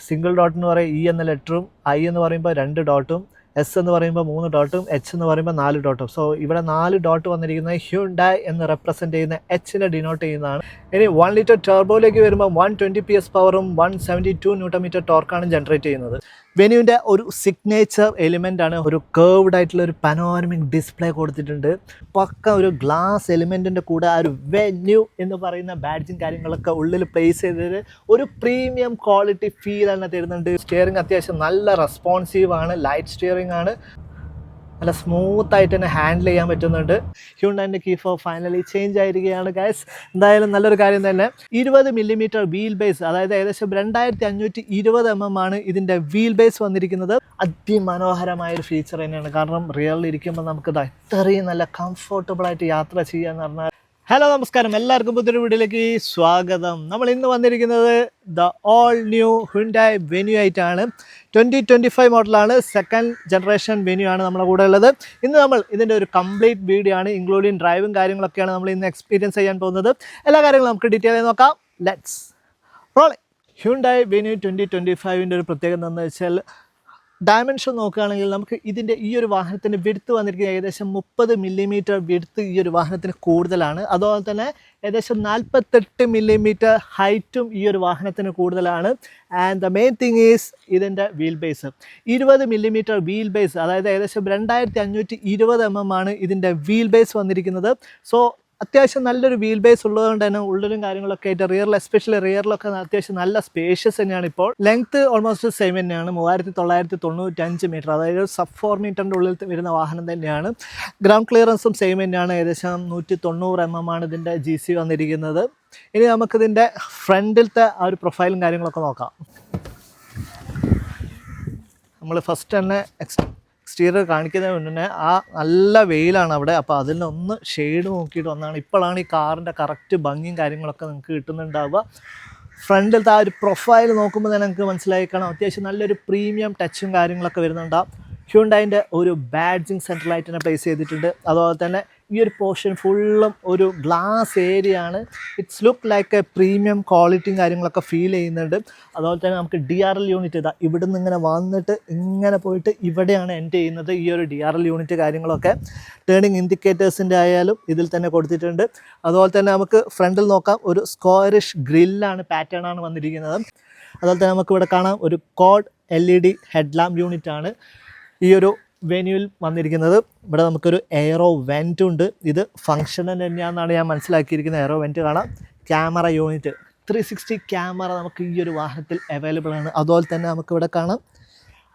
Single dot എന്ന് പറയും, E എന്ന ലെറ്ററും, ഐ എന്ന് പറയുമ്പോൾ 2 ഡോട്ടും, എസ് എന്ന് പറയുമ്പോൾ 3 ഡോട്ടും, എച്ച് എന്ന് പറയുമ്പോൾ 4 ഡോട്ടും. സോ ഇവിടെ 4 ഡോട്ട് വന്നിരിക്കുന്നത് ഹ്യുണ്ടായ് എന്ന് റെപ്രസെൻറ്റ് ചെയ്യുന്ന എച്ചിനെ ഡിനോട്ട് ചെയ്യുന്നതാണ്. ഇനി 1 ലിറ്റർ ടർബോയിലേക്ക് വരുമ്പോൾ 120 PS പവറും 172 ന്യൂട്ടൺ ടോർക്കാണ് ജനറേറ്റ് ചെയ്യുന്നത്. വെന്യൂവിൻ്റെ ഒരു സിഗ്നേച്ചർ എലിമെൻ്റാണ് ഒരു കേർവ്ഡ് ആയിട്ടുള്ള ഒരു പനോരമിക് ഡിസ്പ്ലേ കൊടുത്തിട്ടുണ്ട്. പക്ക ഒരു ഗ്ലാസ് എലിമെൻറ്റിൻ്റെ കൂടെ ആ ഒരു വെന്യൂ എന്ന് പറയുന്ന ബാഡ്ജിങ് കാര്യങ്ങളൊക്കെ ഉള്ളിൽ പ്ലേസ് ചെയ്തത് ഒരു പ്രീമിയം ക്വാളിറ്റി ഫീൽ തന്നെ തരുന്നുണ്ട്. സ്റ്റിയറിംഗ് അത്യാവശ്യം നല്ല റെസ്പോൺസീവ് ആണ്, ലൈറ്റ് സ്റ്റിയറിംഗ് ആണ്, നല്ല സ്മൂത്തായിട്ട് തന്നെ ഹാൻഡിൽ ചെയ്യാൻ പറ്റുന്നുണ്ട്. ഹ്യുണ്ടായിൻ്റെ കീ ഫോബ് ഫൈനലി ചേഞ്ച് ആയിരിക്കുകയാണ് ഗൈസ്. എന്തായാലും നല്ലൊരു കാര്യം തന്നെ. 20 മില്ലിമീറ്റർ വീൽ ബേസ്, അതായത് ഏകദേശം 2520 mm ആണ് ഇതിൻ്റെ വീൽ ബേസ് വന്നിരിക്കുന്നത്. അതിമനോഹരമായൊരു ഫീച്ചർ തന്നെയാണ്. കാരണം റിയറിൽ ഇരിക്കുമ്പോൾ നമുക്ക് ഇത്രയും നല്ല കംഫർട്ടബിളായിട്ട് യാത്ര ചെയ്യാന്ന് പറഞ്ഞാൽ. ഹലോ നമസ്കാരം, എല്ലാവർക്കും പുതിയൊരു വീഡിയോയിലേക്ക് സ്വാഗതം. നമ്മൾ ഇന്ന് വന്നിരിക്കുന്നത് the all new Hyundai venue ആയിട്ടാണ്. 2025 മോഡലാണ്, സെക്കൻഡ് ജനറേഷൻ വെന്യൂ ആണ് നമ്മുടെ കൂടെ ഉള്ളത്. ഇന്ന് നമ്മൾ ഇതിൻ്റെ ഒരു കംപ്ലീറ്റ് വീഡിയോ ആണ്, ഇൻക്ലൂഡിങ് ഡ്രൈവും കാര്യങ്ങളൊക്കെയാണ് നമ്മൾ ഇന്ന് എക്സ്പീരിയൻസ് ചെയ്യാൻ പോകുന്നത്. എല്ലാ കാര്യങ്ങളും നമുക്ക് ഡീറ്റെയിൽ ആയി നോക്കാം. Let's role. ഹ്യുണ്ടായ് വെന്യൂ 2025ൻ്റെ ഒരു പ്രത്യേകത എന്താണെന്ന് വെച്ചാൽ, ഡയമെൻഷൻ നോക്കുകയാണെങ്കിൽ നമുക്ക് ഇതിൻ്റെ ഈ ഒരു വാഹനത്തിൻ്റെ വിഡ്ത്ത് വന്നിരിക്കുന്നത് ഏകദേശം 30 മില്ലിമീറ്റർ വിഡ്ത്ത് ഈ ഒരു വാഹനത്തിന് കൂടുതലാണ്. അതുപോലെ തന്നെ ഏകദേശം 48 മില്ലിമീറ്റർ ഹൈറ്റും ഈ ഒരു വാഹനത്തിന് കൂടുതലാണ്. And the main thing is ഇതിൻ്റെ wheel base 20 millimetre wheel base, അതായത് ഏകദേശം 2520 mm ആണ് ഇതിൻ്റെ വീൽ ബേസ് വന്നിരിക്കുന്നത്. സോ അത്യാവശ്യം നല്ലൊരു വീൽ ബേസ് ഉള്ളതുകൊണ്ട് തന്നെ ഉള്ളിലും കാര്യങ്ങളൊക്കെ ആയിട്ട് റിയറിൽ, എസ്പെഷ്യലി റിയറിലൊക്കെ അത്യാവശ്യം നല്ല സ്പേഷ്യസ് തന്നെയാണ്. ഇപ്പോൾ ലെങ്ത്ത് ഓൾമോസ്റ്റ് സെയിം തന്നെയാണ്, 3995 മീറ്റർ, അതായത് സബ് 4 മീറ്ററിൻ്റെ ഉള്ളിൽ വരുന്ന വാഹനം തന്നെയാണ്. ഗ്രൗണ്ട് ക്ലിയറൻസും സെയിം തന്നെയാണ്, ഏകദേശം 190 mm ആണ് ഇതിൻ്റെ GC വന്നിരിക്കുന്നത്. ഇനി നമുക്കിതിൻ്റെ ഫ്രണ്ടിലത്തെ ആ ഒരു പ്രൊഫൈലും കാര്യങ്ങളൊക്കെ നോക്കാം. നമ്മൾ ഫസ്റ്റ് തന്നെ എക്സ്റ്റീരിയർ കാണിക്കുന്നതിന് മുന്നേ ആ നല്ല വെയിലാണ് അവിടെ, അപ്പോൾ അതിലൊന്ന് ഷെയ്ഡ് നോക്കിയിട്ട് വന്നാണ്. ഇപ്പോഴാണ് ഈ കാറിൻ്റെ കറക്റ്റ് ഭംഗിയും കാര്യങ്ങളൊക്കെ നിങ്ങൾക്ക് കിട്ടുന്നുണ്ടാവുക. ഫ്രണ്ടിലത്തെ ആ ഒരു പ്രൊഫൈൽ നോക്കുമ്പോൾ തന്നെ നിങ്ങൾക്ക് മനസ്സിലായിക്കണം, അത്യാവശ്യം നല്ലൊരു പ്രീമിയം ടച്ചും കാര്യങ്ങളൊക്കെ വരുന്നുണ്ടാവും. ഹ്യുണ്ടായിൻ്റെ ഒരു ബാഡ്ജിങ് സെൻട്രലായിട്ട് തന്നെ പ്ലേസ് ചെയ്തിട്ടുണ്ട്. അതുപോലെ തന്നെ ഈ ഒരു പോർഷൻ ഫുള്ളും ഒരു ഗ്ലാസ് ഏരിയ ആണ്. It's look like A premium ക്വാളിറ്റിയും കാര്യങ്ങളൊക്കെ ഫീൽ ചെയ്യുന്നുണ്ട്. അതുപോലെ തന്നെ നമുക്ക് DRL യൂണിറ്റ് ഇതാ ഇവിടെ നിന്ന് ഇങ്ങനെ വന്നിട്ട് ഇങ്ങനെ പോയിട്ട് ഇവിടെയാണ് എൻഡ് ചെയ്യുന്നത്. ഈ ഒരു DRL യൂണിറ്റ് കാര്യങ്ങളൊക്കെ ടേണിംഗ് ഇൻഡിക്കേറ്റേഴ്സിൻ്റെ ആയാലും ഇതിൽ തന്നെ കൊടുത്തിട്ടുണ്ട്. അതുപോലെ തന്നെ നമുക്ക് ഫ്രണ്ടിൽ നോക്കാം, ഒരു സ്ക്വയറിഷ് ഗ്രില്ലാണ്, പാറ്റേൺ ആണ് വന്നിരിക്കുന്നത്. അതുപോലെ തന്നെ നമുക്ക് ഇവിടെ കാണാം ഒരു code LED head lamp unit ആണ് ഈ ഒരു വെന്യൂവിൽ വന്നിരിക്കുന്നത്. ഇവിടെ നമുക്കൊരു എയറോ വെൻറ്റ് ഉണ്ട്. ഇത് ഫങ്ഷണൽ തന്നെയാണെന്നാണ് ഞാൻ മനസ്സിലാക്കിയിരിക്കുന്നത്. എയറോ വെൻറ്റ് കാണാം. ക്യാമറ യൂണിറ്റ് 360 ക്യാമറ നമുക്ക് ഈ ഒരു വാഹനത്തിൽ അവൈലബിൾ ആണ്. അതുപോലെ തന്നെ നമുക്കിവിടെ കാണാം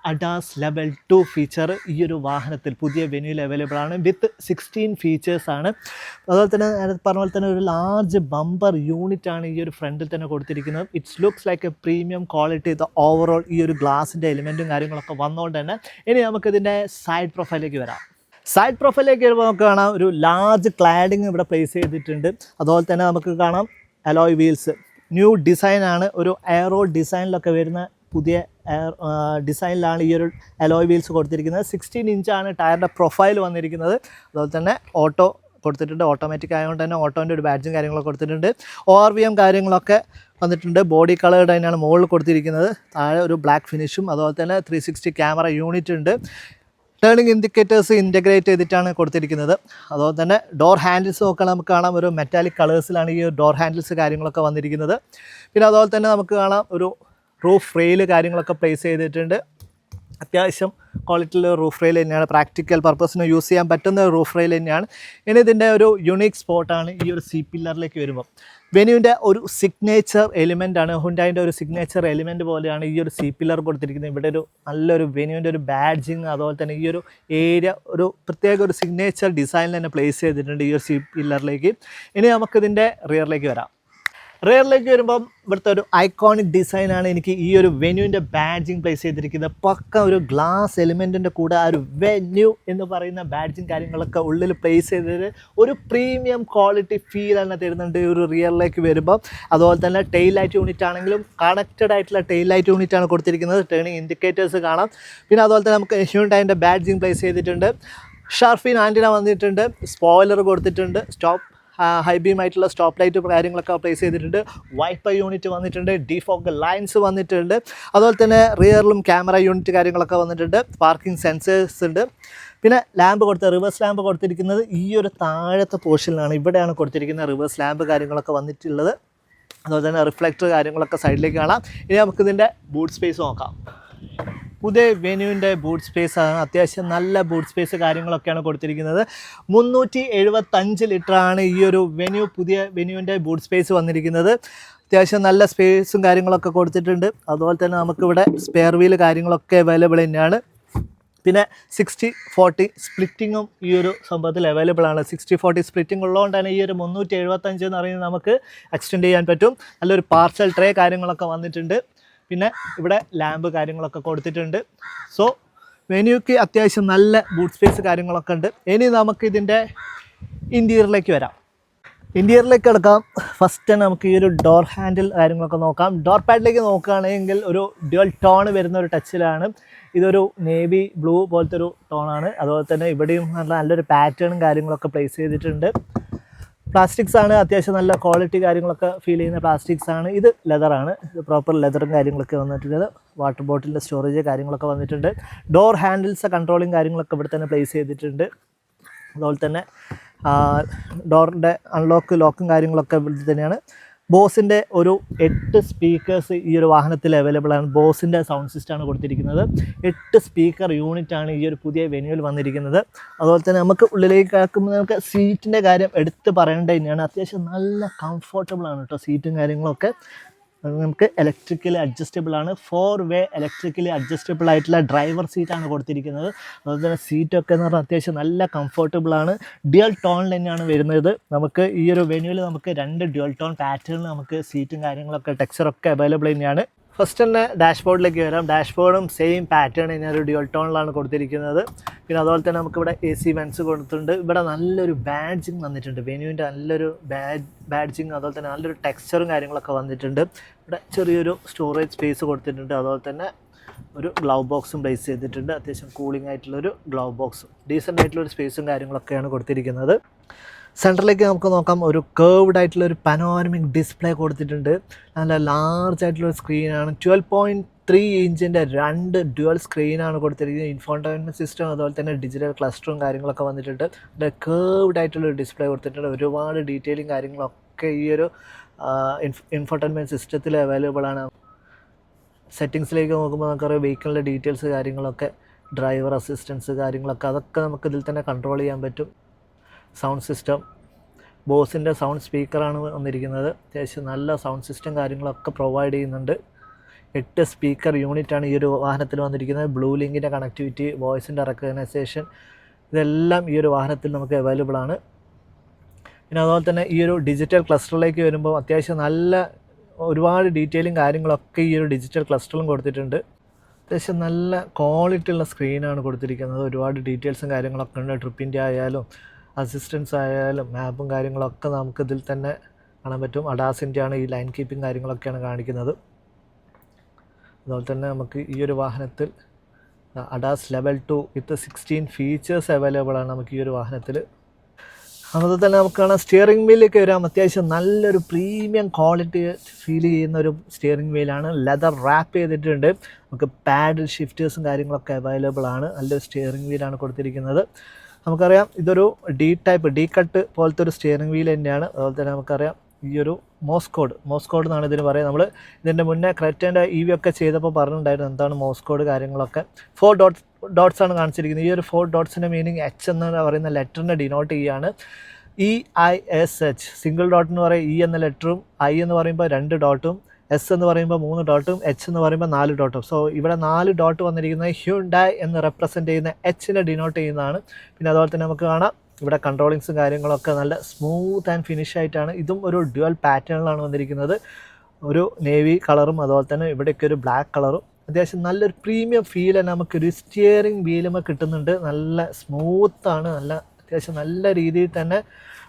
ADAS ലെവൽ 2 ഫീച്ചർ ഈ ഒരു വാഹനത്തിൽ പുതിയ വെന്യൂവിൽ അവൈലബിൾ ആണ്, വിത്ത് 16 ഫീച്ചേഴ്സാണ്. അതുപോലെ തന്നെ പറഞ്ഞ പോലെ തന്നെ ഒരു ലാർജ് ബമ്പർ യൂണിറ്റ് ആണ് ഈ ഒരു ഫ്രണ്ടിൽ തന്നെ കൊടുത്തിരിക്കുന്നത്. It's looks like A premium quality. ഇത് ഓവറോൾ ഈ ഒരു ഗ്ലാസിൻ്റെ എലിമെൻറ്റും കാര്യങ്ങളൊക്കെ വന്നുകൊണ്ട് തന്നെ. ഇനി നമുക്കിതിൻ്റെ സൈഡ് പ്രൊഫൈലിലേക്ക് വരാം. സൈഡ് പ്രൊഫൈലിലേക്ക് വരുമ്പോൾ നമുക്ക് കാണാം ഒരു ലാർജ് ക്ലാഡിങ് ഇവിടെ പ്ലേസ് ചെയ്തിട്ടുണ്ട്. അതുപോലെ തന്നെ നമുക്ക് കാണാം അലോയ് വീൽസ്, ന്യൂ ഡിസൈനാണ്, ഒരു എയറോ ഡിസൈനിലൊക്കെ വരുന്ന പുതിയ ഡിസൈനിലാണ് ഈ ഒരു അലോയ് വീൽസ് കൊടുത്തിരിക്കുന്നത്. 16 ഇഞ്ചാണ് ടയറിൻ്റെ പ്രൊഫൈൽ വന്നിരിക്കുന്നത്. അതുപോലെ തന്നെ ഓട്ടോ കൊടുത്തിട്ടുണ്ട്, ഓട്ടോമാറ്റിക് ആയതുകൊണ്ട് തന്നെ ഓട്ടോൻ്റെ ഒരു ബാഡ്ജും കാര്യങ്ങളൊക്കെ കൊടുത്തിട്ടുണ്ട്. ORVM കാര്യങ്ങളൊക്കെ വന്നിട്ടുണ്ട്. ബോഡി കളേർഡ് തന്നെയാണ് മുകളിൽ കൊടുത്തിരിക്കുന്നത്. താഴെ ഒരു ബ്ലാക്ക് ഫിനിഷും അതുപോലെ തന്നെ 360 ക്യാമറ യൂണിറ്റ് ഉണ്ട്. ടേണിംഗ് ഇൻഡിക്കേറ്റേഴ്സ് ഇൻറ്റഗ്രേറ്റ് ചെയ്തിട്ടാണ് കൊടുത്തിരിക്കുന്നത്. അതുപോലെ തന്നെ ഡോർ ഹാൻഡിൽസ് നോക്കുകയാണെങ്കിൽ നമുക്ക് കാണാം ഒരു മെറ്റാലിക് കളേഴ്സിലാണ് ഈ ഡോർ ഹാൻഡിൽസ് കാര്യങ്ങളൊക്കെ വന്നിരിക്കുന്നത്. പിന്നെ അതുപോലെ തന്നെ നമുക്ക് കാണാം ഒരു റൂഫ് റെയിൽ കാര്യങ്ങളൊക്കെ പ്ലേസ് ചെയ്തിട്ടുണ്ട്. അത്യാവശ്യം ക്വാളിറ്റിയുള്ള റൂഫ് റെയിൽ തന്നെയാണ്, പ്രാക്ടിക്കൽ പർപ്പസിന് യൂസ് ചെയ്യാൻ പറ്റുന്ന റൂഫ് റെയിൽ തന്നെയാണ്. ഇനി ഇതിൻ്റെ ഒരു യുണീക്ക് സ്പോട്ടാണ് ഈ ഒരു സി പില്ലറിലേക്ക് വരുമ്പോൾ. വെന്യൂവിൻ്റെ ഒരു സിഗ്നേച്ചർ എലിമെൻ്റ് ആണ്, ഹ്യുണ്ടായിൻ്റെ ഒരു സിഗ്നേച്ചർ എലിമെൻറ്റ് പോലെയാണ് ഈ ഒരു സി പില്ലർ കൊടുത്തിരിക്കുന്നത്. ഇവിടെ ഒരു നല്ലൊരു വെന്യൂവിൻ്റെ ഒരു ബാഡ്ജിങ്, അതുപോലെ തന്നെ ഈ ഒരു ഏരിയ ഒരു പ്രത്യേക ഒരു സിഗ്നേച്ചർ ഡിസൈനിൽ തന്നെ പ്ലേസ് ചെയ്തിട്ടുണ്ട് ഈ ഒരു സി പില്ലറിലേക്ക്. ഇനി നമുക്കിതിൻ്റെ റിയറിലേക്ക് വരാം. റിയറിലേക്ക് വരുമ്പം ഇവിടുത്തെ ഒരു ഐക്കോണിക് ഡിസൈനാണ് എനിക്ക് ഈ ഒരു വെന്യൂവിൻ്റെ ബാഡ്ജിങ് പ്ലേസ് ചെയ്തിരിക്കുന്നത്. പക്ക ഒരു ഗ്ലാസ് എലിമെൻറ്റിൻ്റെ കൂടെ ആ ഒരു വെന്യൂ എന്ന് പറയുന്ന ബാഡ്ജിങ് കാര്യങ്ങളൊക്കെ ഉള്ളിൽ പ്ലേസ് ചെയ്തത് ഒരു പ്രീമിയം ക്വാളിറ്റി ഫീൽ തന്നെ തരുന്നുണ്ട് ഒരു റിയറിലേക്ക് വരുമ്പം. അതുപോലെ തന്നെ ടെയിൽ ലൈറ്റ് യൂണിറ്റ് ആണെങ്കിലും കണക്റ്റഡ് ആയിട്ടുള്ള ടെയിൽ ലൈറ്റ് യൂണിറ്റ് ആണ് കൊടുത്തിരിക്കുന്നത്. ടേണിംഗ് ഇൻഡിക്കേറ്റേഴ്സ് കാണാം. പിന്നെ അതുപോലെ തന്നെ നമുക്ക് ഹ്യുണ്ടായിൻ്റെ ബാഡ്ജിങ് പ്ലേസ് ചെയ്തിട്ടുണ്ട്. ഷാർഫിൻ ആൻറ്റിന വന്നിട്ടുണ്ട്, സ്പോയിലർ കൊടുത്തിട്ടുണ്ട്, സ്റ്റോപ്പ് ഹൈ ബീം ആയിട്ടുള്ള സ്റ്റോപ്പ് ലൈറ്റ് കാര്യങ്ങളൊക്കെ പ്ലേസ് ചെയ്തിട്ടുണ്ട്. വൈഫൈ യൂണിറ്റ് വന്നിട്ടുണ്ട്, ഡിഫോഗ് ലൈൻസ് വന്നിട്ടുണ്ട്, അതുപോലെ തന്നെ റിയറിലും ക്യാമറ യൂണിറ്റ് കാര്യങ്ങളൊക്കെ വന്നിട്ടുണ്ട്, പാർക്കിംഗ് സെൻസേഴ്സ് ഉണ്ട്. പിന്നെ ലാമ്പ് റിവേഴ്സ് ലാമ്പ് കൊടുത്തിരിക്കുന്നത് ഈ ഒരു താഴത്തെ പോർഷനിലാണ്, ഇവിടെയാണ് കൊടുത്തിരിക്കുന്ന റിവേഴ്സ് ലാമ്പ് കാര്യങ്ങളൊക്കെ വന്നിട്ടുള്ളത്. അതുപോലെ തന്നെ റിഫ്ലക്ടർ കാര്യങ്ങളൊക്കെ സൈഡിലേക്ക് കാണാം. ഇനി നമുക്കിതിൻ്റെ ബൂട്ട് സ്പേസ് നോക്കാം. പുതിയ വെന്യൂവിൻ്റെ ബൂട്ട് സ്പേസ് ആണ്, അത്യാവശ്യം നല്ല ബൂട്ട് സ്പേസ് കാര്യങ്ങളൊക്കെയാണ് കൊടുത്തിരിക്കുന്നത്. 375 ലിറ്ററാണ് ഈ ഒരു പുതിയ വെന്യൂവിൻ്റെ ബൂട്ട് സ്പേസ് വന്നിരിക്കുന്നത്. അത്യാവശ്യം നല്ല സ്പേസും കാര്യങ്ങളൊക്കെ കൊടുത്തിട്ടുണ്ട്. അതുപോലെ തന്നെ നമുക്കിവിടെ സ്പെയർ വീൽ കാര്യങ്ങളൊക്കെ അവൈലബിൾ തന്നെയാണ്. പിന്നെ 60-40 സ്പ്ലിറ്റിങ്ങും ഈ ഒരു സംഭവത്തിൽ അവൈലബിൾ ആണ്. 60-40 സ്പ്ലിറ്റിംഗ് ഉള്ളതുകൊണ്ട് തന്നെ ഈ ഒരു 375 എന്ന് പറയുന്നത് നമുക്ക് എക്സ്റ്റെൻഡ് ചെയ്യാൻ പറ്റും. നല്ലൊരു പാർസൽ ട്രേ കാര്യങ്ങളൊക്കെ വന്നിട്ടുണ്ട്. പിന്നെ ഇവിടെ ലാമ്പ് കാര്യങ്ങളൊക്കെ കൊടുത്തിട്ടുണ്ട്. സോ വെന്യൂക്ക് അത്യാവശ്യം നല്ല ബൂട്ട് സ്പേസ് കാര്യങ്ങളൊക്കെ ഉണ്ട്. ഇനി നമുക്ക് ഇതിൻ്റെ ഇൻറ്റീരിയറിലേക്ക് വരാം. ഇൻറ്റീരിയറിലേക്ക് കിടക്കാം. ഫസ്റ്റ് തന്നെ നമുക്ക് ഈ ഒരു ഡോർ ഹാൻഡിൽ കാര്യങ്ങളൊക്കെ നോക്കാം. ഡോർ പാഡിലേക്ക് നോക്കുകയാണെങ്കിൽ ഒരു ഡ്യുവൽ ടോൺ വരുന്ന ഒരു ടച്ചിലാണ്. ഇതൊരു നേവി ബ്ലൂ പോലത്തെ ഒരു ടോണാണ്. അതുപോലെ തന്നെ ഇവിടെയും നല്ലൊരു പാറ്റേണും കാര്യങ്ങളൊക്കെ പ്ലേസ് ചെയ്തിട്ടുണ്ട്. പ്ലാസ്റ്റിക്സ് ആണ്, അത്യാവശ്യം നല്ല ക്വാളിറ്റി കാര്യങ്ങളൊക്കെ ഫീൽ ചെയ്യുന്ന പ്ലാസ്റ്റിക്സ് ആണ്. ഇത് ലെതറാണ്, ഇത് പ്രോപ്പർ ലെതറും കാര്യങ്ങളൊക്കെ വന്നിട്ടുള്ളത്. വാട്ടർ ബോട്ടിലിൻ്റെ സ്റ്റോറേജ് കാര്യങ്ങളൊക്കെ വന്നിട്ടുണ്ട്. ഡോർ ഹാൻഡിൽസ് കൺട്രോളിങ് കാര്യങ്ങളൊക്കെ ഇവിടെ തന്നെ പ്ലേസ് ചെയ്തിട്ടുണ്ട്. അതുപോലെ തന്നെ ഡോറിൻ്റെ ലോക്കും കാര്യങ്ങളൊക്കെ ഇവിടെ തന്നെയാണ്. ബോസിൻ്റെ ഒരു 8 സ്പീക്കേഴ്സ് ഈ ഒരു വാഹനത്തിൽ അവൈലബിൾ ആണ്. ബോസിൻ്റെ സൗണ്ട് സിസ്റ്റമാണ് കൊടുത്തിരിക്കുന്നത്. 8 സ്പീക്കർ യൂണിറ്റാണ് ഈ ഒരു പുതിയ വെന്യൂവിൽ വന്നിരിക്കുന്നത്. അതുപോലെ തന്നെ നമുക്ക് ഉള്ളിലേക്ക് കിടക്കുമ്പോൾ നമുക്ക് സീറ്റിൻ്റെ കാര്യം എടുത്ത് പറയേണ്ടത് തന്നെയാണ്. അത്യാവശ്യം നല്ല കംഫർട്ടബിൾ ആണ് കേട്ടോ സീറ്റും കാര്യങ്ങളൊക്കെ. നമുക്ക് ഇലക്ട്രിക്കലി അഡ്ജസ്റ്റബിൾ ആണ്. 4-വേ ഇലക്ട്രിക്കലി അഡ്ജസ്റ്റബിൾ ആയിട്ടുള്ള ഡ്രൈവർ സീറ്റാണ് കൊടുത്തിരിക്കുന്നത്. അതുപോലെ തന്നെ സീറ്റൊക്കെ എന്ന് പറഞ്ഞാൽ അത്യാവശ്യം നല്ല കംഫർട്ടബിൾ ആണ്. ഡ്യുവൽ ടോണിൽ തന്നെയാണ് വരുന്നത്. നമുക്ക് ഈ ഒരു വെന്യൂവിൽ നമുക്ക് 2 ഡ്യുവൽ ടോൺ പാറ്റേണിൽ നമുക്ക് സീറ്റും കാര്യങ്ങളൊക്കെ ടെക്സ്ചറൊക്കെ അവൈലബിൾ തന്നെയാണ്. ഫസ്റ്റ് തന്നെ ഡാഷ്ബോർഡിലേക്ക് വരാം. ഡാഷ്ബോർഡും സെയിം പാറ്റേൺ തന്നെ ഒരു ഡ്യുവൽ ടോണിലാണ് കൊടുത്തിരിക്കുന്നത്. പിന്നെ അതുപോലെ തന്നെ നമുക്കിവിടെ AC വെൻസ് കൊടുത്തിട്ടുണ്ട്. ഇവിടെ നല്ലൊരു ബാഡ്ജിങ് വന്നിട്ടുണ്ട്, വെന്യൂവിൻ്റെ നല്ലൊരു ബാഡ്ജിങ്, അതുപോലെ തന്നെ നല്ലൊരു ടെക്സ്ചറും കാര്യങ്ങളൊക്കെ വന്നിട്ടുണ്ട്. ഇവിടെ ചെറിയൊരു സ്റ്റോറേജ് സ്പേസ് കൊടുത്തിട്ടുണ്ട്. അതുപോലെ തന്നെ ഒരു ഗ്ലൗ ബോക്സും പ്ലേസ് ചെയ്തിട്ടുണ്ട്. അത്യാവശ്യം കൂളിംഗ് ആയിട്ടുള്ളൊരു ഗ്ലൗ ബോക്സും ഡീസൻ്റ് ആയിട്ടുള്ളൊരു സ്പേസും കാര്യങ്ങളൊക്കെയാണ് കൊടുത്തിരിക്കുന്നത്. സെൻറ്ററിലേക്ക് നമുക്ക് നോക്കാം. ഒരു കേർവ്ഡ് ആയിട്ടുള്ളൊരു പനോരമിക് ഡിസ്പ്ലേ കൊടുത്തിട്ടുണ്ട്. നല്ല ലാർജ് ആയിട്ടുള്ളൊരു സ്ക്രീനാണ്. 12.3 ഇഞ്ചിൻ്റെ 2 ഡ്യുവൽ സ്ക്രീനാണ് കൊടുത്തിരിക്കുന്നത്. ഇൻഫോർടൈൻമെൻറ്റ് സിസ്റ്റം അതുപോലെ തന്നെ ഡിജിറ്റൽ ക്ലസ്റ്ററും കാര്യങ്ങളൊക്കെ വന്നിട്ടുണ്ട്. പിന്നെ കേർവ്ഡ് ആയിട്ടുള്ളൊരു ഡിസ്പ്ലേ കൊടുത്തിട്ടുണ്ട്. ഒരുപാട് ഡീറ്റെയിലും കാര്യങ്ങളൊക്കെ ഈ ഒരു ഇൻഫോർടൈൻമെൻറ്റ് സിസ്റ്റത്തിൽ അവൈലബിൾ ആണ്. സെറ്റിങ്സിലേക്ക് നോക്കുമ്പോൾ നമുക്കറിയാം വെഹിക്കിളിൻ്റെ ഡീറ്റെയിൽസ് കാര്യങ്ങളൊക്കെ, ഡ്രൈവർ അസിസ്റ്റൻസ് കാര്യങ്ങളൊക്കെ, അതൊക്കെ നമുക്ക് ഇതിൽ തന്നെ കൺട്രോൾ ചെയ്യാൻ പറ്റും. സൗണ്ട് സിസ്റ്റം, ബോസിൻ്റെ സൗണ്ട് സ്പീക്കറാണ് വന്നിരിക്കുന്നത്. അത്യാവശ്യം നല്ല സൗണ്ട് സിസ്റ്റം കാര്യങ്ങളൊക്കെ പ്രൊവൈഡ് ചെയ്യുന്നുണ്ട്. 8 സ്പീക്കർ യൂണിറ്റാണ് ഈ ഒരു വാഹനത്തിൽ വന്നിരിക്കുന്നത്. ബ്ലൂ ലിങ്കിൻ്റെ കണക്ടിവിറ്റി, വോയിസിൻ്റെ റെക്കഗ്നൈസേഷൻ, ഇതെല്ലാം ഈ ഒരു വാഹനത്തിൽ നമുക്ക് അവൈലബിൾ ആണ്. പിന്നെ അതുപോലെ തന്നെ ഈ ഒരു ഡിജിറ്റൽ ക്ലസ്റ്ററിലേക്ക് വരുമ്പോൾ അത്യാവശ്യം നല്ല ഒരുപാട് ഡീറ്റെയിലും കാര്യങ്ങളൊക്കെ ഈ ഒരു ഡിജിറ്റൽ ക്ലസ്റ്ററിലും കൊടുത്തിട്ടുണ്ട്. അത്യാവശ്യം നല്ല ക്വാളിറ്റി ഉള്ള സ്ക്രീനാണ് കൊടുത്തിരിക്കുന്നത്. ഒരുപാട് ഡീറ്റെയിൽസും കാര്യങ്ങളൊക്കെ ഉണ്ട്. ട്രിപ്പിൻ്റെ ആയാലും അസിസ്റ്റൻസ് ആയാലും മാപ്പും കാര്യങ്ങളൊക്കെ നമുക്ക് ഇതിൽ തന്നെ കാണാൻ പറ്റും. അഡാസിൻ്റെ ആണ് ഈ ലൈൻ കീപ്പിംഗ് കാര്യങ്ങളൊക്കെയാണ് കാണിക്കുന്നത്. അതുപോലെ തന്നെ നമുക്ക് ഈ ഒരു വാഹനത്തിൽ അഡാസ് ലെവൽ 2 വിത്ത് 16 ഫീച്ചേഴ്സ് അവൈലബിൾ ആണ് നമുക്ക് ഈ ഒരു വാഹനത്തിൽ. അതുപോലെ തന്നെ നമുക്ക് കാണാം സ്റ്റിയറിംഗ് വീലിലേക്ക് വരാം. അത്യാവശ്യം നല്ലൊരു പ്രീമിയം ക്വാളിറ്റി ഫീൽ ചെയ്യുന്ന ഒരു സ്റ്റിയറിംഗ് വീലാണ്. ലെതർ റാപ്പ് ചെയ്തിട്ടുണ്ട്. നമുക്ക് പാഡിൽ ഷിഫ്റ്റേഴ്സും കാര്യങ്ങളൊക്കെ അവൈലബിൾ ആണ്. നല്ലൊരു സ്റ്റിയറിംഗ് വീലാണ് കൊടുത്തിരിക്കുന്നത്. നമുക്കറിയാം ഇതൊരു ഡി കട്ട് പോലത്തെ ഒരു സ്റ്റിയറിംഗ് വീൽ തന്നെയാണ്. അതുപോലെ തന്നെ നമുക്കറിയാം ഈ ഒരു മോസ്കോഡ് എന്നാണ് ഇതിന് പറയുന്നത്. നമ്മൾ ഇതിൻ്റെ മുന്നേ ക്രെറ്റേൻ്റെ EV ഒക്കെ ചെയ്തപ്പോൾ പറഞ്ഞിട്ടുണ്ടായിരുന്നു എന്താണ് മോസ്കോഡ് കാര്യങ്ങളൊക്കെ. 4 ഡോട്ട്സ് ആണ് കാണിച്ചിരിക്കുന്നത്. ഈ ഒരു 4 ഡോട്ട്സിൻ്റെ മീനിങ് H എന്ന് പറയുന്ന ലെറ്ററിനെ ഡിനോട്ട് ചെയ്യുകയാണ്. EISH സിംഗിൾ ഡോട്ട് എന്ന് പറയും E എന്ന ലെറ്ററും, I എന്ന് പറയുമ്പോൾ 2 ഡോട്ടും, S എന്ന് പറയുമ്പോൾ 3 ഡോട്ടും, H എന്ന് പറയുമ്പോൾ 4 ഡോട്ടും. സോ ഇവിടെ 4 ഡോട്ട് വന്നിരിക്കുന്നത് ഹ്യുണ്ടായി എന്ന് റെപ്രസെൻറ്റ് ചെയ്യുന്ന Hനെ ഡിനോട്ട് ചെയ്യുന്നതാണ്. പിന്നെ അതുപോലെ തന്നെ നമുക്ക് കാണാം ഇവിടെ കൺട്രോളിങ്സും കാര്യങ്ങളൊക്കെ നല്ല സ്മൂത്ത് ആൻഡ് ഫിനിഷ് ആയിട്ടാണ്. ഇതും ഒരു ഡ്യുവൽ പാറ്റേണിലാണ് വന്നിരിക്കുന്നത്. ഒരു നേവി കളറും അതുപോലെ തന്നെ ഇവിടെയൊക്കെ ഒരു ബ്ലാക്ക് കളറും. അത്യാവശ്യം നല്ലൊരു പ്രീമിയം ഫീൽ തന്നെ നമുക്കൊരു സ്റ്റിയറിംഗ് വീലുമൊക്കെ കിട്ടുന്നുണ്ട്. നല്ല സ്മൂത്താണ്, അത്യാവശ്യം നല്ല രീതിയിൽ തന്നെ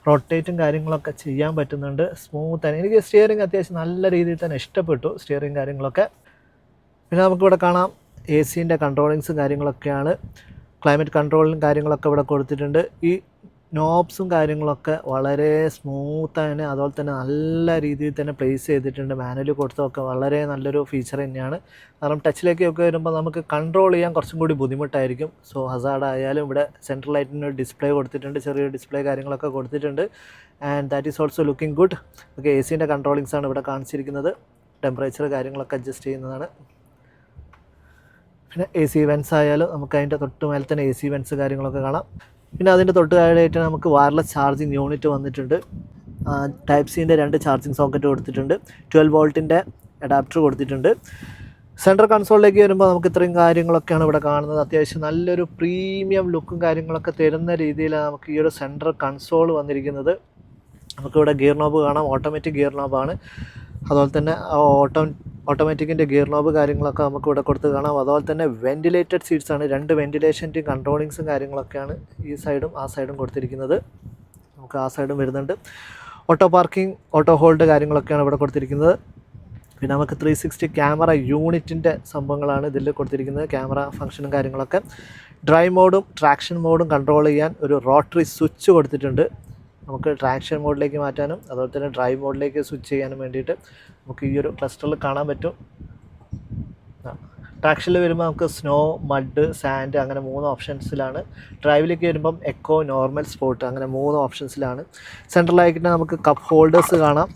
റൊട്ടേറ്റും കാര്യങ്ങളൊക്കെ ചെയ്യാൻ പറ്റുന്നുണ്ട്. സ്മൂത്താണ്. എനിക്ക് സ്റ്റിയറിംഗ് അത്യാവശ്യം നല്ല രീതിയിൽ തന്നെ ഇഷ്ടപ്പെട്ടു, സ്റ്റിയറിംഗ് കാര്യങ്ങളൊക്കെ. പിന്നെ നമുക്കിവിടെ കാണാം AC കൺട്രോളിങ്സും കാര്യങ്ങളൊക്കെയാണ്. ക്ലൈമറ്റ് കൺട്രോളിലും കാര്യങ്ങളൊക്കെ ഇവിടെ കൊടുത്തിട്ടുണ്ട്. ഈ നോബ്സും കാര്യങ്ങളൊക്കെ വളരെ സ്മൂത്താണ്, അതുപോലെ തന്നെ നല്ല രീതിയിൽ തന്നെ പ്ലേസ് ചെയ്തിട്ടുണ്ട്. മാനുവലി കൊടുത്തതൊക്കെ വളരെ നല്ലൊരു ഫീച്ചർ തന്നെയാണ്. കാരണം ടച്ചിലേക്കൊക്കെ വരുമ്പോൾ നമുക്ക് കൺട്രോൾ ചെയ്യാൻ കുറച്ചും കൂടി ബുദ്ധിമുട്ടായിരിക്കും. സോ ഹസാർഡ് ആയാലും ഇവിടെ സെൻട്രൽ ലൈറ്റിന് ഡിസ്പ്ലേ കൊടുത്തിട്ടുണ്ട്, ചെറിയൊരു ഡിസ്പ്ലേ കാര്യങ്ങളൊക്കെ കൊടുത്തിട്ടുണ്ട്. And that is also looking good. Okay, എ സിൻ്റെ കൺട്രോളിങ്സ് ആണ് ഇവിടെ കാണിച്ചിരിക്കുന്നത്. ടെമ്പറേച്ചർ കാര്യങ്ങളൊക്കെ അഡ്ജസ്റ്റ് ചെയ്യുന്നതാണ്. പിന്നെ എ സി വെൻസ് ആയാലും നമുക്ക് അതിൻ്റെ തൊട്ട് മേലെ തന്നെ എ സി വെൻസ് കാര്യങ്ങളൊക്കെ കാണാം. പിന്നെ അതിൻ്റെ തൊട്ട് താഴെയായിട്ട് നമുക്ക് വയർലെസ് ചാർജിങ് യൂണിറ്റ് വന്നിട്ടുണ്ട്. ടൈപ്പ് സിൻ്റെ 2 ചാർജിങ് സോക്കറ്റ് കൊടുത്തിട്ടുണ്ട്. 12 വോൾട്ടിൻ്റെ അഡാപ്റ്റർ കൊടുത്തിട്ടുണ്ട്. സെൻട്രൽ കൺസോളിലേക്ക് വരുമ്പോൾ നമുക്ക് ഇത്രയും കാര്യങ്ങളൊക്കെയാണ് ഇവിടെ കാണുന്നത്. അത്യാവശ്യം നല്ലൊരു പ്രീമിയം ലുക്കും കാര്യങ്ങളൊക്കെ തരുന്ന രീതിയിലാണ് നമുക്ക് ഈ ഒരു സെൻട്രൽ കൺസോൾ വന്നിരിക്കുന്നത്. നമുക്കിവിടെ ഗിയർ നോബ് കാണാം, ഓട്ടോമാറ്റിക് ഗിയർ നോബാണ്. അതുപോലെ തന്നെ ഓട്ടോമാറ്റിക്കിൻ്റെ ഗിയർ നോബ് കാര്യങ്ങളൊക്കെ നമുക്ക് ഇവിടെ കൊടുത്ത് കാണാം. അതുപോലെ തന്നെ വെൻറ്റിലേറ്റഡ് സീറ്റ്സ് ആണ്, 2 വെൻറ്റിലേഷൻ്റെയും കൺട്രോളിങ്സും കാര്യങ്ങളൊക്കെയാണ് ഈ സൈഡും ആ സൈഡും കൊടുത്തിരിക്കുന്നത്. നമുക്ക് ആ സൈഡും വരുന്നുണ്ട്. ഓട്ടോ പാർക്കിംഗ്, ഓട്ടോ ഹോൾഡ് കാര്യങ്ങളൊക്കെയാണ് ഇവിടെ കൊടുത്തിരിക്കുന്നത്. പിന്നെ നമുക്ക് 360 ക്യാമറ യൂണിറ്റിൻ്റെ സംഭവങ്ങളാണ് ഇതിൽ കൊടുത്തിരിക്കുന്നത്, ക്യാമറ ഫംഗ്ഷനും കാര്യങ്ങളൊക്കെ. ഡ്രൈവ് മോഡും ട്രാക്ഷൻ മോഡും കൺട്രോൾ ചെയ്യാൻ ഒരു റോട്ടറി സ്വിച്ച് കൊടുത്തിട്ടുണ്ട്. നമുക്ക് ട്രാക്ഷൻ മോഡിലേക്ക് മാറ്റാനും അതുപോലെ തന്നെ ഡ്രൈവ് മോഡിലേക്ക് സ്വിച്ച് ചെയ്യാനും വേണ്ടിയിട്ട് നമുക്ക് ഈ ഒരു ക്ലസ്റ്ററിൽ കാണാൻ പറ്റും. ട്രാക്ഷനിൽ വരുമ്പോൾ നമുക്ക് സ്നോ, മഡ്, സാൻഡ് അങ്ങനെ 3 ഓപ്ഷൻസിലാണ്. ഡ്രൈവിലേക്ക് വരുമ്പം എക്കോ, നോർമൽ, സ്പോർട്ട് അങ്ങനെ 3 ഓപ്ഷൻസിലാണ്. സെൻട്രലായിട്ട് നമുക്ക് കപ്പ് ഹോൾഡേഴ്സ് കാണാം.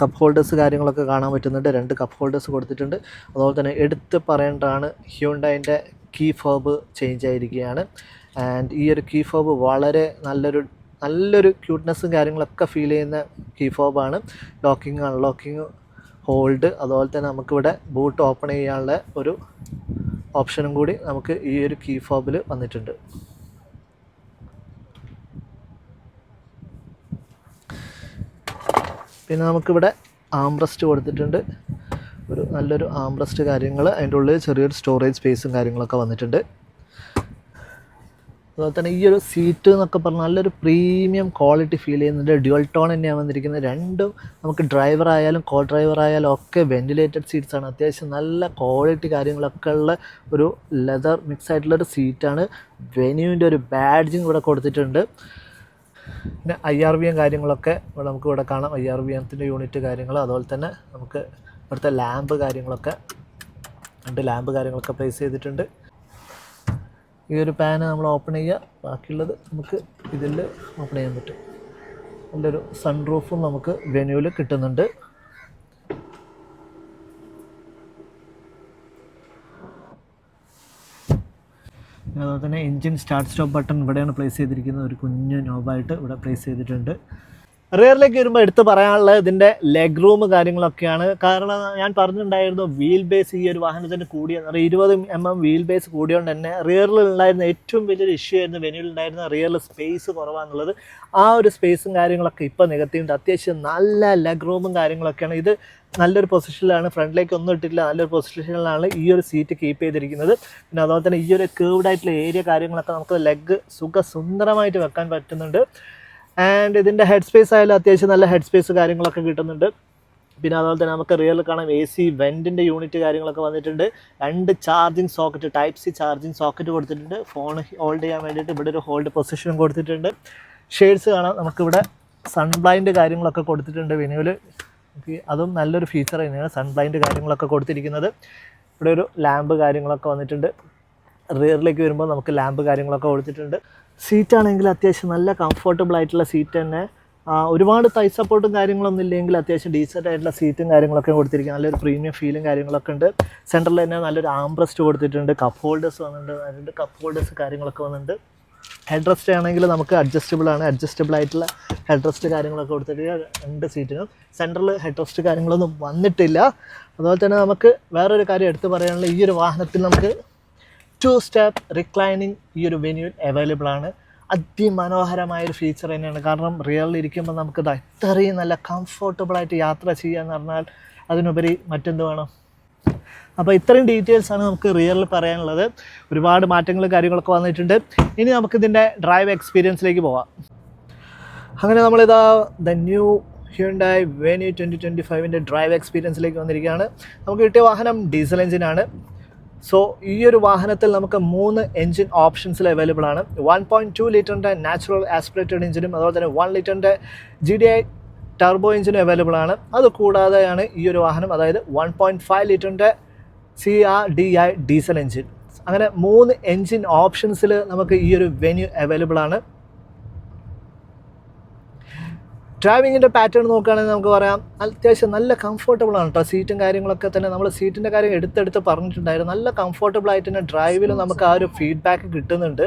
കപ്പ് ഹോൾഡേഴ്സ് കാര്യങ്ങളൊക്കെ കാണാൻ പറ്റുന്നുണ്ട്. 2 കപ്പ് ഹോൾഡേഴ്സ് കൊടുത്തിട്ടുണ്ട്. അതുപോലെ തന്നെ എടുത്ത് പറയേണ്ടതാണ് ഹ്യുണ്ടായിൻ്റെ കീ ഫോബ് ചേഞ്ച് ആയിരിക്കുകയാണ്. ആൻഡ് ഈ ഒരു കീ ഫോബ് വളരെ നല്ലൊരു ക്യൂട്ട്നെസ്സും കാര്യങ്ങളൊക്കെ ഫീൽ ചെയ്യുന്ന കീ ഫോബാണ്. ലോക്കിങ്, അൺലോക്കിങ്, ഹോൾഡ്, അതുപോലെ തന്നെ നമുക്കിവിടെ ബൂട്ട് ഓപ്പൺ ചെയ്യാനുള്ള ഒരു ഓപ്ഷനും കൂടി നമുക്ക് ഈ ഒരു കീ ഫോബിൽ വന്നിട്ടുണ്ട്. പിന്നെ നമുക്കിവിടെ ആംബ്രസ്റ്റ് കൊടുത്തിട്ടുണ്ട്, നല്ലൊരു ആംബ്രസ്റ്റ് കാര്യങ്ങൾ. അതിൻ്റെ ഉള്ളിൽ ചെറിയൊരു സ്റ്റോറേജ് സ്പേസും കാര്യങ്ങളൊക്കെ വന്നിട്ടുണ്ട്. അതുപോലെ തന്നെ ഈ ഒരു സീറ്റ് എന്നൊക്കെ പറഞ്ഞാൽ നല്ലൊരു പ്രീമിയം ക്വാളിറ്റി ഫീൽ ചെയ്യുന്നുണ്ട്. ഡ്യുവൽ ടോൺ തന്നെയാണ് വന്നിരിക്കുന്നത്. രണ്ടും നമുക്ക് ഡ്രൈവർ ആയാലും കോ ഡ്രൈവർ ആയാലും ഒക്കെ വെൻറ്റിലേറ്റഡ് സീറ്റ്സാണ്. അത്യാവശ്യം നല്ല ക്വാളിറ്റി കാര്യങ്ങളൊക്കെ ഉള്ള ഒരു ലെതർ മിക്സ് ആയിട്ടുള്ളൊരു സീറ്റാണ്. വെന്യൂവിൻ്റെ ഒരു ബാഡ്ജിങ് ഇവിടെ കൊടുത്തിട്ടുണ്ട്. പിന്നെ IRVM കാര്യങ്ങളൊക്കെ ഇവിടെ നമുക്ക് ഇവിടെ കാണാം. IRVMത്തിൻ്റെ യൂണിറ്റ് കാര്യങ്ങൾ, അതുപോലെ തന്നെ നമുക്ക് ഇവിടുത്തെ ലാമ്പ് കാര്യങ്ങളൊക്കെ 2 ലാമ്പ് കാര്യങ്ങളൊക്കെ പ്ലേസ് ചെയ്തിട്ടുണ്ട്. ഈ ഒരു പാന് നമ്മൾ ഓപ്പൺ ചെയ്യുക, ബാക്കിയുള്ളത് നമുക്ക് ഇതിൽ ഓപ്പൺ ചെയ്യാൻ പറ്റും. നല്ലൊരു സൺറൂഫും നമുക്ക് വെന്യൂവിൽ കിട്ടുന്നുണ്ട്. അതുപോലെ തന്നെ എൻജിൻ സ്റ്റാർട്ട് സ്റ്റോപ്പ് ബട്ടൺ ഇവിടെയാണ് പ്ലേസ് ചെയ്തിരിക്കുന്നത്. ഒരു കുഞ്ഞു നോബായിട്ട് ഇവിടെ പ്ലേസ് ചെയ്തിട്ടുണ്ട്. റിയറിലേക്ക് വരുമ്പോൾ എടുത്ത് പറയാനുള്ളത് ഇതിൻ്റെ ലെഗ് റൂം കാര്യങ്ങളൊക്കെയാണ്. കാരണം ഞാൻ പറഞ്ഞിട്ടുണ്ടായിരുന്നു വീൽ ബേസ് ഈ ഒരു വാഹനത്തിന് കൂടിയ 20 mm വീൽ ബേസ് കൂടിയോണ്ട് തന്നെ റിയറിൽ ഉണ്ടായിരുന്ന ഏറ്റവും വലിയൊരു ഇഷ്യൂ ആയിരുന്നു വെന്യൂവിൽ ഉണ്ടായിരുന്ന റിയറിൽ സ്പേസ് കുറവാണെന്നുള്ളത്. ആ ഒരു സ്പേസും കാര്യങ്ങളൊക്കെ ഇപ്പോൾ നികത്തിയിട്ടുണ്ട്. അത്യാവശ്യം നല്ല ലെഗ് റൂമും കാര്യങ്ങളൊക്കെയാണ്. ഇത് നല്ലൊരു പൊസിഷനിലാണ്, ഫ്രണ്ടിലേക്ക് ഒന്നും ഇട്ടിട്ടില്ല, നല്ലൊരു പൊസിഷനിലാണ് ഈ ഒരു സീറ്റ് കീപ്പ് ചെയ്തിരിക്കുന്നത്. പിന്നെ അതുപോലെ തന്നെ ഈ ഒരു കേർവ്ഡ് ആയിട്ടുള്ള ഏരിയ കാര്യങ്ങളൊക്കെ നമുക്ക് ലെഗ് സുന്ദരമായിട്ട് വെക്കാൻ പറ്റുന്നുണ്ട്. ആൻഡ് ഇതിൻ്റെ ഹെഡ് സ്പേസ് ആയാലും അത്യാവശ്യം നല്ല ഹെഡ് സ്പേസ് കാര്യങ്ങളൊക്കെ കിട്ടുന്നുണ്ട്. പിന്നെ അതുപോലെ തന്നെ നമുക്ക് റിയറിൽ കാണാം AC വെൻറ്റിൻ്റെ യൂണിറ്റ് കാര്യങ്ങളൊക്കെ വന്നിട്ടുണ്ട്. 2 charging socket, type C charging socket കൊടുത്തിട്ടുണ്ട്. ഫോൺ ഹോൾഡ് ചെയ്യാൻ വേണ്ടിയിട്ട് ഇവിടെ ഒരു ഹോൾഡ് പൊസിഷനും കൊടുത്തിട്ടുണ്ട്. ഷെയ്ഡ്സ് കാണാം, നമുക്കിവിടെ സൺ ബ്ലൈൻഡ് കാര്യങ്ങളൊക്കെ കൊടുത്തിട്ടുണ്ട് വെന്യൂവിൽ. അതും നല്ലൊരു ഫീച്ചർ തന്നെയാണ് സൺ ബ്ലൈൻഡ് കാര്യങ്ങളൊക്കെ കൊടുത്തിരിക്കുന്നത്. ഇവിടെ ഒരു ലാമ്പ് കാര്യങ്ങളൊക്കെ വന്നിട്ടുണ്ട്. റിയറിലേക്ക് വരുമ്പോൾ നമുക്ക് ലാമ്പ് കാര്യങ്ങളൊക്കെ കൊടുത്തിട്ടുണ്ട്. സീറ്റാണെങ്കിൽ അത്യാവശ്യം നല്ല കംഫർട്ടബിൾ ആയിട്ടുള്ള സീറ്റ് തന്നെ. ഒരുപാട് തൈ സപ്പോർട്ടും കാര്യങ്ങളൊന്നും ഇല്ലെങ്കിൽ അത്യാവശ്യം ഡീസൻ്റ് ആയിട്ടുള്ള സീറ്റും കാര്യങ്ങളൊക്കെ കൊടുത്തിരിക്കുക. നല്ലൊരു പ്രീമിയം ഫീലും കാര്യങ്ങളൊക്കെ ഉണ്ട്. സെൻറ്ററിൽ തന്നെ നല്ലൊരു ആംബ്രസ്റ്റ് കൊടുത്തിട്ടുണ്ട്. കപ്പ് ഹോൾഡേഴ്സ് വന്നിട്ടുണ്ട്, 2 കപ്പ് ഹോൾഡേഴ്സ് കാര്യങ്ങളൊക്കെ വന്നിട്ടുണ്ട്. ഹെഡ് റെസ്റ്റ് ആണെങ്കിൽ നമുക്ക് അഡ്ജസ്റ്റബിൾ ആയിട്ടുള്ള ഹെഡ് റെസ്റ്റ് കാര്യങ്ങളൊക്കെ കൊടുത്തിട്ട് 2 സീറ്റിനും. സെൻറ്ററിൽ ഹെഡ് റെസ്റ്റ് കാര്യങ്ങളൊന്നും വന്നിട്ടില്ല. അതുപോലെ തന്നെ നമുക്ക് വേറൊരു കാര്യം എടുത്ത് പറയാനുള്ള, ഈ ഒരു വാഹനത്തിൽ നമുക്ക് 2 സ്റ്റെപ്പ് റിക്ലൈനിങ് ഈ ഒരു വെന്യൂവിൽ അവൈലബിൾ ആണ്. അതിമനോഹരമായൊരു ഫീച്ചർ തന്നെയാണ്. കാരണം റിയറിൽ ഇരിക്കുമ്പോൾ നമുക്ക് ഇത്രയും നല്ല കംഫർട്ടബിളായിട്ട് യാത്ര ചെയ്യാന്ന് പറഞ്ഞാൽ അതിനുപരി മറ്റെന്ത് വേണം. അപ്പോൾ ഇത്രയും ഡീറ്റെയിൽസാണ് നമുക്ക് റിയറിൽ പറയാനുള്ളത്. ഒരുപാട് മാറ്റങ്ങളും കാര്യങ്ങളൊക്കെ വന്നിട്ടുണ്ട്. ഇനി നമുക്കിതിൻ്റെ ഡ്രൈവ് എക്സ്പീരിയൻസിലേക്ക് പോവാം. അങ്ങനെ നമ്മളിതാ ദ ന്യൂ ഹ്യുണ്ടായി വെന്യൂ 2025ൻ്റെ ഡ്രൈവ് എക്സ്പീരിയൻസിലേക്ക് വന്നിരിക്കുകയാണ്. നമുക്ക് കിട്ടിയ വാഹനം ഡീസൽ എഞ്ചിനാണ്. സോ ഈ ഒരു വാഹനത്തിൽ നമുക്ക് 3 എൻജിൻ ഓപ്ഷൻസിൽ അവൈലബിൾ ആണ്. 1.2 ലിറ്ററിൻ്റെ നാച്ചുറൽ ആസ്പിറേറ്റഡ് എഞ്ചിനും അതുപോലെ തന്നെ 1 ലിറ്ററിൻ്റെ GDI ടർബോ എഞ്ചിനും അവൈലബിൾ ആണ്. അതുകൂടാതെയാണ് ഈ ഒരു വാഹനം, അതായത് 1.5 ലിറ്ററിൻ്റെ CRDI ഡീസൽ എഞ്ചിൻ. അങ്ങനെ 3 എൻജിൻ ഓപ്ഷൻസിൽ നമുക്ക് ഈ ഒരു വെന്യൂ അവൈലബിൾ ആണ്. ഡ്രൈവിങ്ങിൻ്റെ പാറ്റേൺ നോക്കുകയാണെങ്കിൽ നമുക്ക് പറയാം അത്യാവശ്യം നല്ല കംഫർട്ടബിൾ ആണ് കേട്ടോ. സീറ്റും കാര്യങ്ങളൊക്കെ തന്നെ നമ്മൾ സീറ്റിൻ്റെ കാര്യം എടുത്തെടുത്ത് പറഞ്ഞിട്ടുണ്ടായിരുന്നു. നല്ല കംഫർട്ടബിൾ ആയിട്ട് തന്നെ ഡ്രൈവിൽ നമുക്ക് ആ ഒരു ഫീഡ്ബാക്ക് കിട്ടുന്നുണ്ട്.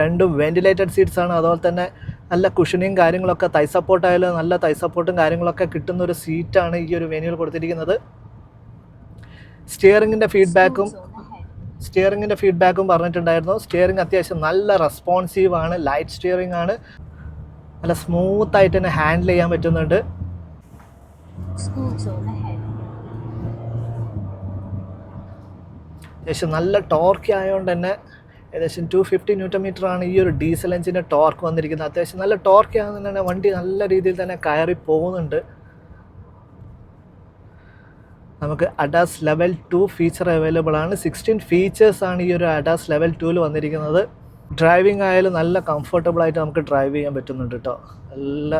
രണ്ടും വെന്റിലേറ്റഡ് സീറ്റ്സ് ആണ്. അതുപോലെ തന്നെ നല്ല കുഷനിങ് കാര്യങ്ങളൊക്കെ, തൈ സപ്പോർട്ടായാലും നല്ല തൈ സപ്പോർട്ടും കാര്യങ്ങളൊക്കെ കിട്ടുന്ന ഒരു സീറ്റാണ് ഈ ഒരു വെന്യൂവിൽ കൊടുത്തിരിക്കുന്നത്. സ്റ്റിയറിങ്ങിൻ്റെ ഫീഡ്ബാക്കും പറഞ്ഞിട്ടുണ്ടായിരുന്നു. സ്റ്റിയറിംഗ് അത്യാവശ്യം നല്ല റെസ്പോൺസീവ് ആണ്, ലൈറ്റ് സ്റ്റിയറിംഗ് ആണ്, നല്ല സ്മൂത്തായിട്ട് തന്നെ ഹാൻഡിൽ ചെയ്യാൻ പറ്റുന്നുണ്ട്. ഏകദേശം നല്ല ടോർക്ക് ആയതുകൊണ്ട് തന്നെ ഏകദേശം 250 Nm ആണ് ഈ ഒരു ഡീസൽ എഞ്ചിൻ്റെ ടോർക്ക് വന്നിരിക്കുന്നത്. അത്യാവശ്യം നല്ല ടോർക്ക് ആകുന്നത് തന്നെ വണ്ടി നല്ല രീതിയിൽ തന്നെ കയറി പോകുന്നുണ്ട്. നമുക്ക് അഡാസ് ലെവൽ 2 ഫീച്ചർ അവൈലബിൾ ആണ്. 16 ഫീച്ചേഴ്സാണ് ഈ ഒരു അഡാസ് ലെവൽ 2 വന്നിരിക്കുന്നത്. ഡ്രൈവിംഗ് ആയാലും നല്ല കംഫർട്ടബിളായിട്ട് നമുക്ക് ഡ്രൈവ് ചെയ്യാൻ പറ്റുന്നുണ്ട് കേട്ടോ. നല്ല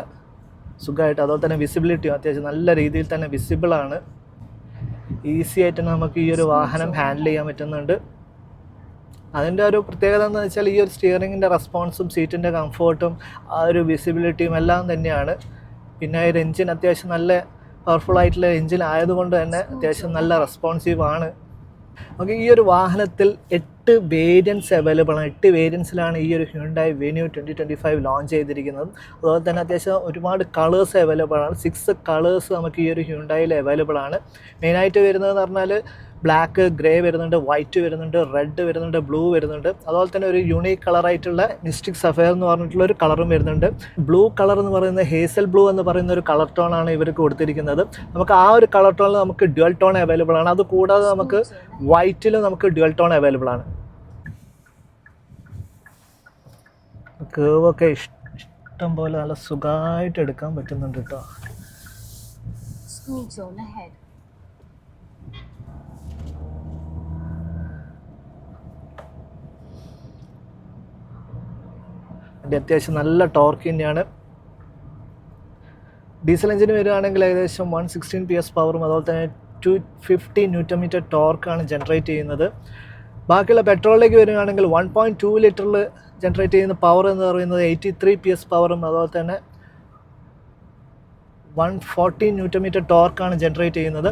സുഖമായിട്ട്. അതുപോലെ തന്നെ വിസിബിലിറ്റിയും അത്യാവശ്യം നല്ല രീതിയിൽ തന്നെ വിസിബിളാണ്. ഈസി ആയിട്ട് നമുക്ക് ഈ ഒരു വാഹനം ഹാൻഡിൽ ചെയ്യാൻ പറ്റുന്നുണ്ട്. അതിൻ്റെ ഒരു പ്രത്യേകത എന്ന് വെച്ചാൽ ഈ ഒരു സ്റ്റിയറിങ്ങിൻ്റെ റെസ്പോൺസും സീറ്റിൻ്റെ കംഫർട്ടും ആ ഒരു വിസിബിലിറ്റിയും എല്ലാം തന്നെയാണ്. പിന്നെ ഒരു എൻജിൻ അത്യാവശ്യം നല്ല പവർഫുൾ ആയിട്ടുള്ള എൻജിൻ ആയതുകൊണ്ട് തന്നെ അത്യാവശ്യം നല്ല റെസ്പോൺസീവ് ആണ്. നമുക്ക് ഈ ഒരു വാഹനത്തിൽ 8 വേരിയൻറ്റ്സ് അവൈലബിൾ ആണ്. 8 വേരിയൻസിലാണ് ഈ ഒരു ഹ്യുണ്ടായി വെന്യൂ 2025 ലോഞ്ച് ചെയ്തിരിക്കുന്നത്. അതുപോലെ തന്നെ അത്യാവശ്യം ഒരുപാട് കളേഴ്സ് അവൈലബിൾ ആണ്. 6 കളേഴ്സ് നമുക്ക് ഈ ഒരു ഹ്യുണ്ടായിൽ അവൈലബിൾ ആണ്. മെയിനായിട്ട് വരുന്നതെന്ന് പറഞ്ഞാൽ ബ്ലാക്ക്, ഗ്രേ വരുന്നുണ്ട്, വൈറ്റ് വരുന്നുണ്ട്, റെഡ് വരുന്നുണ്ട്, ബ്ലൂ വരുന്നുണ്ട്. അതുപോലെ തന്നെ ഒരു യൂണീക്ക് കളറായിട്ടുള്ള മിസ്റ്റിക് സഫയർ എന്ന് പറഞ്ഞിട്ടുള്ള ഒരു കളറും വരുന്നുണ്ട്. ബ്ലൂ കളർ എന്ന് പറയുന്നത് ഹേസൽ ബ്ലൂ എന്ന് പറയുന്ന ഒരു കളർ ടോണാണ് ഇവർക്ക് കൊടുത്തിരിക്കുന്നത്. നമുക്ക് ആ ഒരു കളർ ടോണിൽ നമുക്ക് ഡ്യുവൽ ടോൺ അവൈലബിൾ ആണ്. അതുകൂടാതെ നമുക്ക് വൈറ്റിലും നമുക്ക് ഡ്യുവൽ ടോൺ അവൈലബിൾ ആണ്. കേവൊക്കെ ഇഷ്ടം പോലെ നല്ല സുഖമായിട്ട് എടുക്കാൻ പറ്റുന്നുണ്ട് കേട്ടോ. വണ്ടി അത്യാവശ്യം നല്ല ടോർക്ക് തന്നെയാണ്. ഡീസൽ എഞ്ചിന് വരികയാണെങ്കിൽ ഏകദേശം 116 PS പവറും അതുപോലെ തന്നെ 250 Nm ടോർക്കാണ് ജനറേറ്റ് ചെയ്യുന്നത്. ബാക്കിയുള്ള പെട്രോളിലേക്ക് വരികയാണെങ്കിൽ 1.2 ലിറ്ററിൽ ജനറേറ്റ് ചെയ്യുന്ന പവർ എന്ന് പറയുന്നത് 83 PS പവറും അതുപോലെ തന്നെ 140 Nm ടോർക്കാണ് ജനറേറ്റ് ചെയ്യുന്നത്.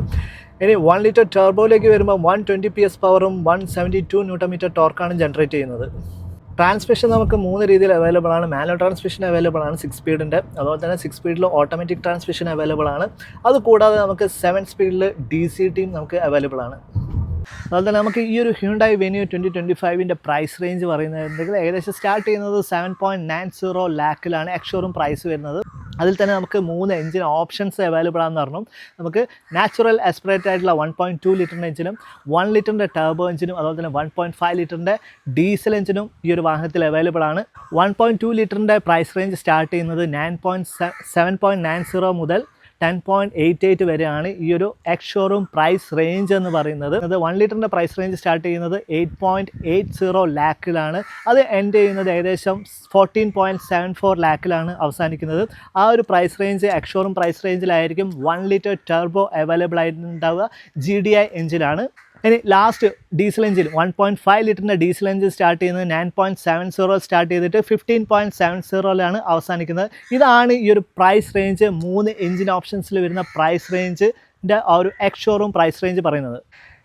ഇനി 1 ലിറ്റർ ടർബോയിലേക്ക് വരുമ്പോൾ 120 PS പവറും 172 Nm ടോർക്കാണ് ജനറേറ്റ് ചെയ്യുന്നത്. ട്രാൻസ്മിഷൻ നമുക്ക് 3 രീതിയിൽ അവൈലബിൾ ആണ്. മാനുവൽ ട്രാൻസ്മിഷൻ അവൈലബിൾ ആണ് 6 സ്പീഡിൻ്റെ. അതുപോലെ തന്നെ 6 സ്പീഡിൽ ഓട്ടോമാറ്റിക് ട്രാൻസ്മിഷൻ അവൈലബിൾ ആണ്. അതുകൂടാതെ നമുക്ക് 7 സ്പീഡിൽ DC നമുക്ക് അവൈലബിൾ ആണ്. അതുപോലെ തന്നെ നമുക്ക് ഈ ഒരു ഹ്യുണ്ടായി വെന്യൂ 2025 പ്രൈസ് റേഞ്ച് പറയുന്നത് ഏകദേശം സ്റ്റാർട്ട് ചെയ്യുന്നത് 7.90 ലാക്കിലാണ് എക്സ്-ഷോറൂം പ്രൈസ് വരുന്നത്. അതിൽ തന്നെ നമുക്ക് 3 എഞ്ചിൻ ഓപ്ഷൻസ് അവൈലബിൾ ആണെന്ന് പറഞ്ഞു. നമുക്ക് നാച്ചുറൽ ആസ്പിറേറ്റഡ് ആയിട്ടുള്ള 1.2 ലിറ്ററിൻ്റെ എഞ്ചിനും 1 ലിറ്ററിൻ്റെ ടർബോ എഞ്ചിനും അതുപോലെ തന്നെ 1.5 ലിറ്ററിൻ്റെ ഡീസൽ എഞ്ചിനും ഈ ഒരു വാഹനത്തിൽ അവൈലബിൾ ആണ്. 1.2 ലിറ്ററിൻ്റെ പ്രൈസ് റേഞ്ച് സ്റ്റാർട്ട് ചെയ്യുന്നത് 7.90 മുതൽ 10.88 വരെയാണ് ഈ ഒരു എക്സ്-ഷോറൂം പ്രൈസ് റേഞ്ച് എന്ന് പറയുന്നത്. അത് 1 ലിറ്ററിൻ്റെ പ്രൈസ് റേഞ്ച് സ്റ്റാർട്ട് ചെയ്യുന്നത് 8.80 ലാക്കിലാണ്. അത് എൻഡ് ചെയ്യുന്നത് ഏകദേശം 14.74 ലാക്കിലാണ് അവസാനിക്കുന്നത്. ആ ഒരു പ്രൈസ് റേഞ്ച് എക്സ്-ഷോറൂം പ്രൈസ് റേഞ്ചിലായിരിക്കും 1 ലിറ്റർ ടർബോ അവൈലബിൾ ആയിട്ടുണ്ടാവുക. GDI എഞ്ചിനാണ്. ഇനി ലാസ്റ്റ് ഡീസൽ എഞ്ചിൻ 1.5 ലിറ്ററിൻ്റെ ഡീസൽ എഞ്ചിൻ സ്റ്റാർട്ട് ചെയ്യുന്നത് 9.70 സ്റ്റാർട്ട് ചെയ്തിട്ട് 15.70 അവസാനിക്കുന്നത്. ഇതാണ് ഈ ഒരു പ്രൈസ് റേഞ്ച്. 3 എഞ്ചിൻ ഓപ്ഷൻസിൽ വരുന്ന പ്രൈസ് റേഞ്ചിൻ്റെ ആ ഒരു എക്സ്-ഷോറൂം പ്രൈസ് റേഞ്ച് പറയുന്നത്.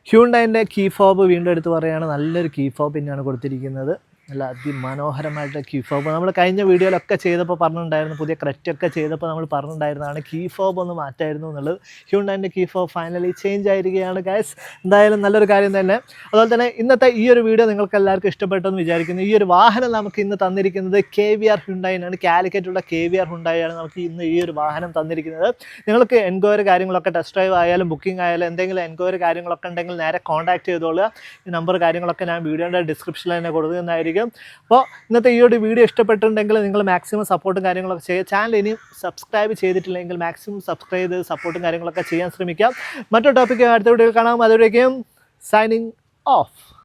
ഹ്യുണ്ടായിൻ്റെ കീ ഫോബ് വീണ്ടും എടുത്ത് പറയുകയാണ്. നല്ലൊരു കീ ഫോബ് തന്നെയാണ് കൊടുത്തിരിക്കുന്നത്. നല്ല അതിമനോഹരമായിട്ട് കീ ഫോബ് നമ്മൾ കഴിഞ്ഞ വീഡിയോയിലൊക്കെ ചെയ്തപ്പോൾ പറഞ്ഞിട്ടുണ്ടായിരുന്നു. പുതിയ ക്രെറ്റൊക്കെ ചെയ്തപ്പോൾ നമ്മൾ പറഞ്ഞിട്ടുണ്ടായിരുന്നതാണ് കീ ഫോബ് ഒന്ന് മാറ്റായിരുന്നു എന്നുള്ളത്. ഹ്യുണ്ടായിൻ്റെ കീ ഫോബ് ഫൈനലി ചേഞ്ച് ആയിരിക്കുകയാണ് ഗൈസ്. എന്തായാലും നല്ലൊരു കാര്യം തന്നെ. അതുപോലെ തന്നെ ഇന്നത്തെ ഈ ഒരു വീഡിയോ നിങ്ങൾക്ക് എല്ലാവർക്കും ഇഷ്ടപ്പെട്ടെന്ന് വിചാരിക്കുന്നു. ഈ ഒരു വാഹനം നമുക്ക് ഇന്ന് തന്നിരിക്കുന്നത് KVR ഹ്യുണ്ടായിനാണ്. കാലിക്കറ്റുള്ള KVR ഹ്യുണ്ടായിയാണ് നമുക്ക് ഇന്ന് ഈ ഒരു വാഹനം തന്നിരിക്കുന്നത്. നിങ്ങൾക്ക് എൻക്വയറി കാര്യങ്ങളൊക്കെ ടെസ്റ്റ് ഡ്രൈവ് ആയാലും ബുക്കിംഗ് ആയാലും എന്തെങ്കിലും എൻക്വയറി കാര്യങ്ങളൊക്കെ ഉണ്ടെങ്കിൽ നേരെ കോൺടാക്ട് ചെയ്തോളുക. ഈ നമ്പർ കാര്യങ്ങളൊക്കെ ഞാൻ വീഡിയോയുടെ ഡിസ്ക്രിപ്ഷനിൽ തന്നെ കൊടുക്കുന്നതായിരിക്കും. അപ്പോൾ ഇന്നത്തെ ഈ ഒരു വീഡിയോ ഇഷ്ടപ്പെട്ടിട്ടുണ്ടെങ്കിൽ നിങ്ങൾ മാക്സിമം സപ്പോർട്ടും കാര്യങ്ങളൊക്കെ ചെയ്യുക. ചാനൽ ഇനിയും സബ്സ്ക്രൈബ് ചെയ്തിട്ടില്ലെങ്കിൽ മാക്സിമം സബ്സ്ക്രൈബ് ചെയ്ത് സപ്പോർട്ടും കാര്യങ്ങളൊക്കെ ചെയ്യാൻ ശ്രമിക്കാം. മറ്റൊരു ടോപ്പിക്ക് അടുത്ത വീഡിയോയിൽ കാണാം. അതുവരേക്കും സൈനിങ് ഓഫ്.